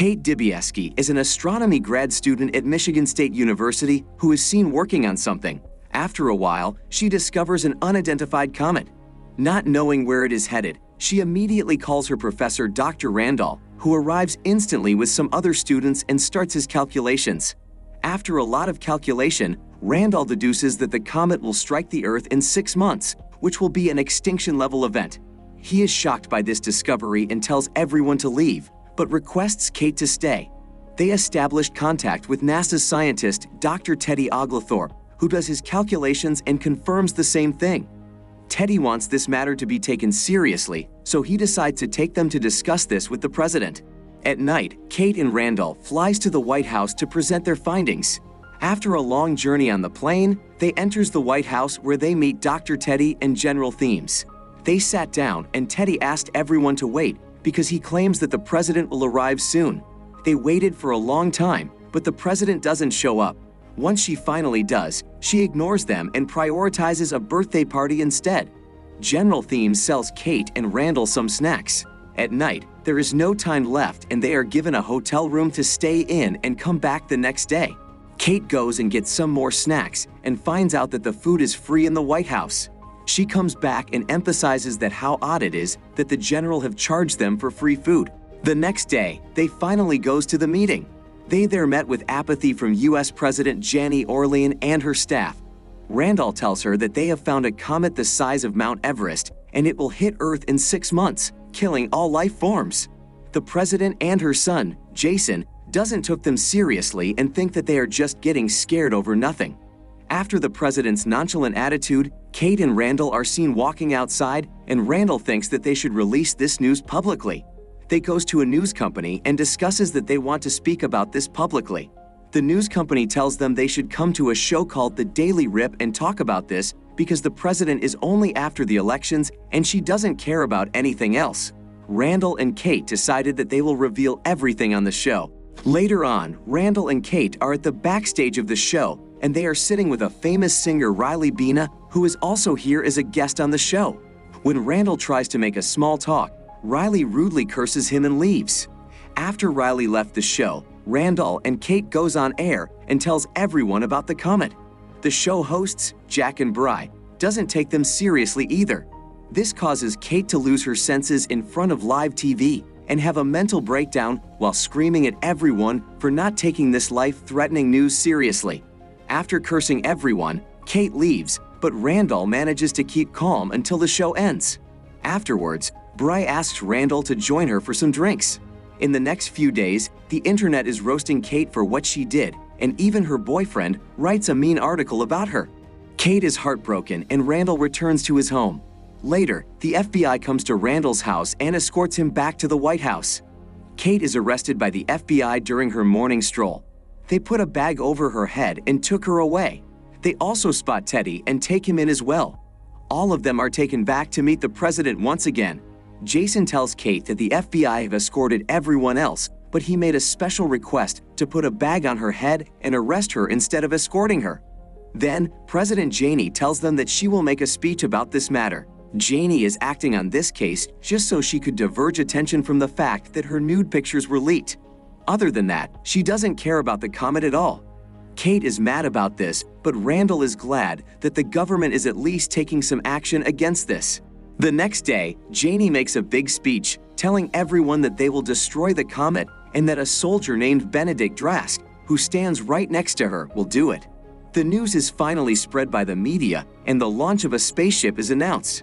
Kate Dibieski is an astronomy grad student at Michigan State University who is seen working on something. After a while, she discovers an unidentified comet. Not knowing where it is headed, she immediately calls her professor, Dr. Randall, who arrives instantly with some other students and starts his calculations. After a lot of calculation, Randall deduces that the comet will strike the Earth in 6 months, which will be an extinction-level event. He is shocked by this discovery and tells everyone to leave, but requests Kate to stay. They established contact with NASA's scientist, Dr. Teddy Oglathorpe, who does his calculations and confirms the same thing. Teddy wants this matter to be taken seriously, so he decides to take them to discuss this with the president. At night, Kate and Randall flies to the White House to present their findings. After a long journey on the plane, they enters the White House where they meet Dr. Teddy and General Themes. They sat down and Teddy asked everyone to wait because he claims that the president will arrive soon. They waited for a long time, but the president doesn't show up. Once she finally does, she ignores them and prioritizes a birthday party instead. General Themes sells Kate and Randall some snacks. At night, there is no time left and they are given a hotel room to stay in and come back the next day. Kate goes and gets some more snacks and finds out that the food is free in the White House. She comes back and emphasizes that how odd it is that the general have charged them for free food. The next day, they finally goes to the meeting. They there met with apathy from US President Janie Orlean and her staff. Randall tells her that they have found a comet the size of Mount Everest and it will hit Earth in 6 months, killing all life forms. The president and her son, Jason, doesn't took them seriously and think that they are just getting scared over nothing. After the president's nonchalant attitude, Kate and Randall are seen walking outside and Randall thinks that they should release this news publicly. They goes to a news company and discusses that they want to speak about this publicly. The news company tells them they should come to a show called The Daily Rip and talk about this because the president is only after the elections and she doesn't care about anything else. Randall and Kate decided that they will reveal everything on the show. Later on, Randall and Kate are at the backstage of the show and they are sitting with a famous singer, Riley Bina, who is also here as a guest on the show. When Randall tries to make a small talk, Riley rudely curses him and leaves. After Riley left the show, Randall and Kate goes on air and tells everyone about the comet. The show hosts, Jack and Bry, doesn't take them seriously either. This causes Kate to lose her senses in front of live TV and have a mental breakdown while screaming at everyone for not taking this life-threatening news seriously. After cursing everyone, Kate leaves, but Randall manages to keep calm until the show ends. Afterwards, Bry asks Randall to join her for some drinks. In the next few days, the internet is roasting Kate for what she did, and even her boyfriend writes a mean article about her. Kate is heartbroken and Randall returns to his home. Later, the FBI comes to Randall's house and escorts him back to the White House. Kate is arrested by the FBI during her morning stroll. They put a bag over her head and took her away. They also spot Teddy and take him in as well. All of them are taken back to meet the president once again. Jason tells Kate that the FBI have escorted everyone else, but he made a special request to put a bag on her head and arrest her instead of escorting her. Then, President Janie tells them that she will make a speech about this matter. Janie is acting on this case just so she could diverge attention from the fact that her nude pictures were leaked. Other than that, she doesn't care about the comet at all. Kate is mad about this, but Randall is glad that the government is at least taking some action against this. The next day, Janie makes a big speech telling everyone that they will destroy the comet and that a soldier named Benedict Drask, who stands right next to her, will do it. The news is finally spread by the media and the launch of a spaceship is announced.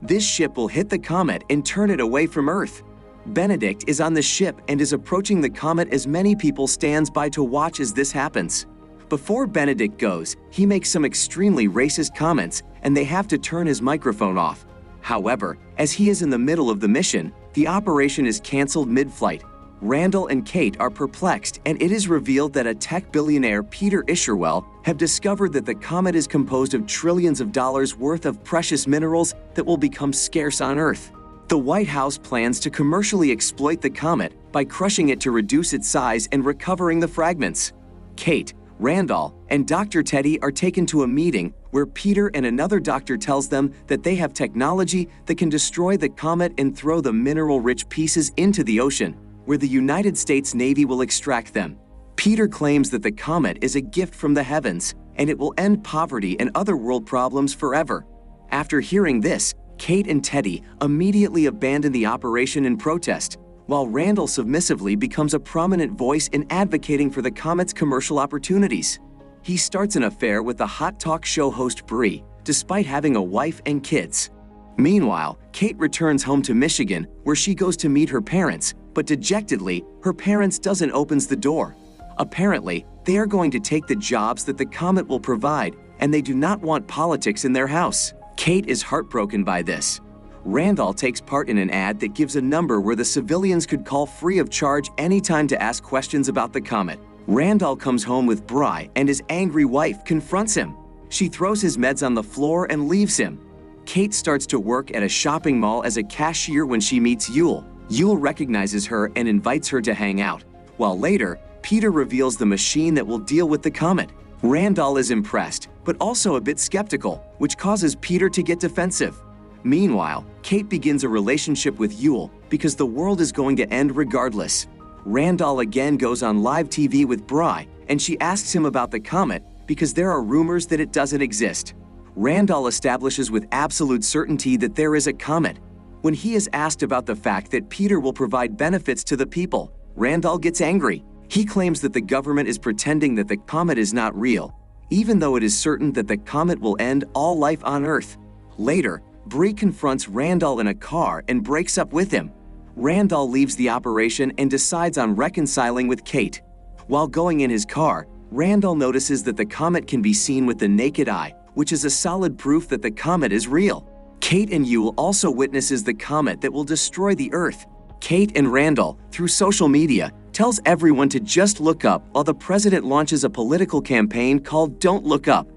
This ship will hit the comet and turn it away from Earth. Benedict is on the ship and is approaching the comet as many people stands by to watch as this happens. Before Benedict goes, he makes some extremely racist comments and they have to turn his microphone off. However, as he is in the middle of the mission, the operation is canceled mid-flight. Randall and Kate are perplexed and it is revealed that a tech billionaire, Peter Isherwell, have discovered that the comet is composed of trillions of dollars worth of precious minerals that will become scarce on Earth. The White House plans to commercially exploit the comet by crushing it to reduce its size and recovering the fragments. Kate, Randall, and Dr. Teddy are taken to a meeting where Peter and another doctor tells them that they have technology that can destroy the comet and throw the mineral-rich pieces into the ocean, where the United States Navy will extract them. Peter claims that the comet is a gift from the heavens, and it will end poverty and other world problems forever. After hearing this, Kate and Teddy immediately abandon the operation in protest, while Randall submissively becomes a prominent voice in advocating for the comet's commercial opportunities. He starts an affair with the hot talk show host Bree, despite having a wife and kids. Meanwhile, Kate returns home to Michigan, where she goes to meet her parents, but dejectedly, her parents doesn't open the door. Apparently, they are going to take the jobs that the comet will provide, and they do not want politics in their house. Kate is heartbroken by this. Randall takes part in an ad that gives a number where the civilians could call free of charge anytime to ask questions about the comet. Randall comes home with Bri, and his angry wife confronts him. She throws his meds on the floor and leaves him. Kate starts to work at a shopping mall as a cashier when she meets Yule. Yule recognizes her and invites her to hang out, while later, Peter reveals the machine that will deal with the comet. Randall is impressed, but also a bit skeptical, which causes Peter to get defensive. Meanwhile, Kate begins a relationship with Yule because the world is going to end regardless. Randall again goes on live TV with Bri, and she asks him about the comet because there are rumors that it doesn't exist. Randall establishes with absolute certainty that there is a comet. When he is asked about the fact that Peter will provide benefits to the people, Randall gets angry. He claims that the government is pretending that the comet is not real, even though it is certain that the comet will end all life on Earth. Later, Bree confronts Randall in a car and breaks up with him. Randall leaves the operation and decides on reconciling with Kate. While going in his car, Randall notices that the comet can be seen with the naked eye, which is a solid proof that the comet is real. Kate and Yule also witnesses the comet that will destroy the Earth. Kate and Randall, through social media, tells everyone to just look up while the president launches a political campaign called Don't Look Up.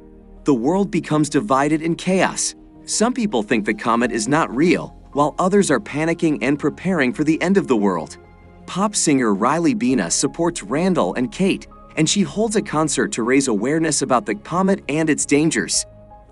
The world becomes divided in chaos. Some people think the comet is not real, while others are panicking and preparing for the end of the world. Pop singer Riley Bina supports Randall and Kate, and she holds a concert to raise awareness about the comet and its dangers.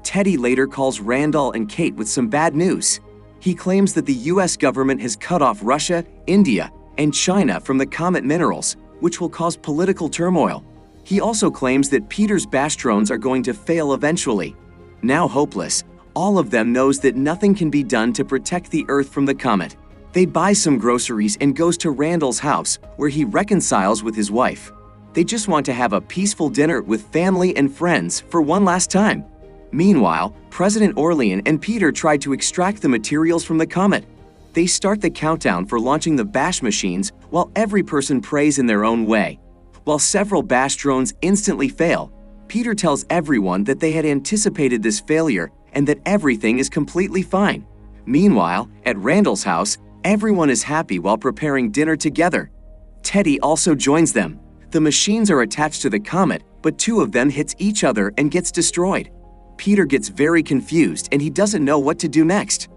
Teddy later calls Randall and Kate with some bad news. He claims that the US government has cut off Russia, India, and China from the comet minerals, which will cause political turmoil. He also claims that Peter's Bastrones are going to fail eventually. Now hopeless, all of them knows that nothing can be done to protect the Earth from the comet. They buy some groceries and goes to Randall's house, where he reconciles with his wife. They just want to have a peaceful dinner with family and friends for one last time. Meanwhile, President Orlean and Peter try to extract the materials from the comet. They start the countdown for launching the bash machines while every person prays in their own way. While several bash drones instantly fail, Peter tells everyone that they had anticipated this failure and that everything is completely fine. Meanwhile, at Randall's house, everyone is happy while preparing dinner together. Teddy also joins them. The machines are attached to the comet, but two of them hits each other and gets destroyed. Peter gets very confused and he doesn't know what to do next.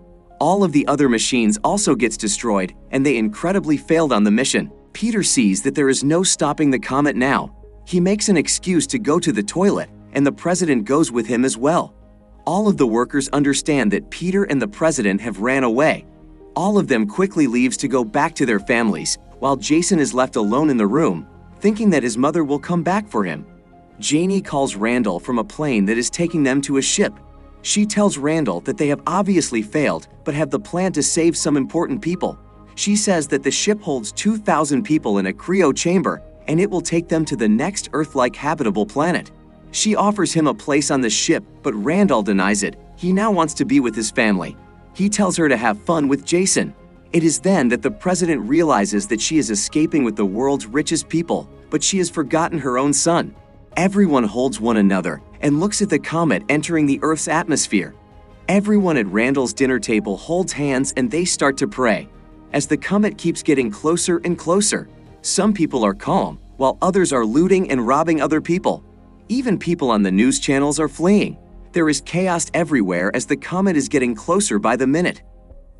All of the other machines also gets destroyed, and they incredibly failed on the mission. Peter sees that there is no stopping the comet now. He makes an excuse to go to the toilet, and the president goes with him as well. All of the workers understand that Peter and the president have ran away. All of them quickly leaves to go back to their families, while Jason is left alone in the room, thinking that his mother will come back for him. Janie calls Randall from a plane that is taking them to a ship. She tells Randall that they have obviously failed, but have the plan to save some important people. She says that the ship holds 2,000 people in a cryo chamber, and it will take them to the next Earth-like habitable planet. She offers him a place on the ship, but Randall denies it. He now wants to be with his family. He tells her to have fun with Jason. It is then that the president realizes that she is escaping with the world's richest people, but she has forgotten her own son. Everyone holds one another and looks at the comet entering the Earth's atmosphere. Everyone at Randall's dinner table holds hands and they start to pray. As the comet keeps getting closer and closer, some people are calm, while others are looting and robbing other people. Even people on the news channels are fleeing. There is chaos everywhere as the comet is getting closer by the minute.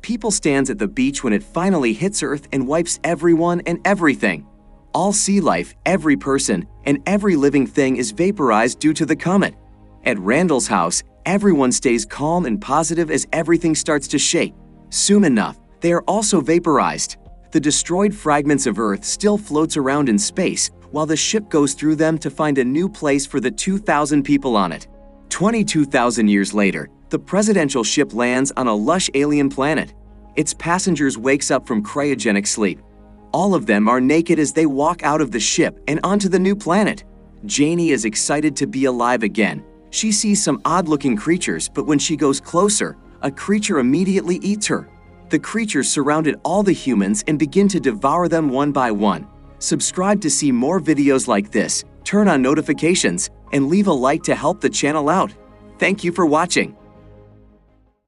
People stand at the beach when it finally hits Earth and wipes everyone and everything. All sea life, every person, and every living thing is vaporized due to the comet. At Randall's house, everyone stays calm and positive as everything starts to shake. Soon enough, they are also vaporized. The destroyed fragments of Earth still floats around in space while the ship goes through them to find a new place for the 2,000 people on it. 22,000 years later, the presidential ship lands on a lush alien planet. Its passengers wakes up from cryogenic sleep. All of them are naked as they walk out of the ship and onto the new planet. Janie is excited to be alive again. She sees some odd-looking creatures, but when she goes closer, a creature immediately eats her. The creatures surrounded all the humans and begin to devour them one by one. Subscribe to see more videos like this, turn on notifications, and leave a like to help the channel out. Thank you for watching.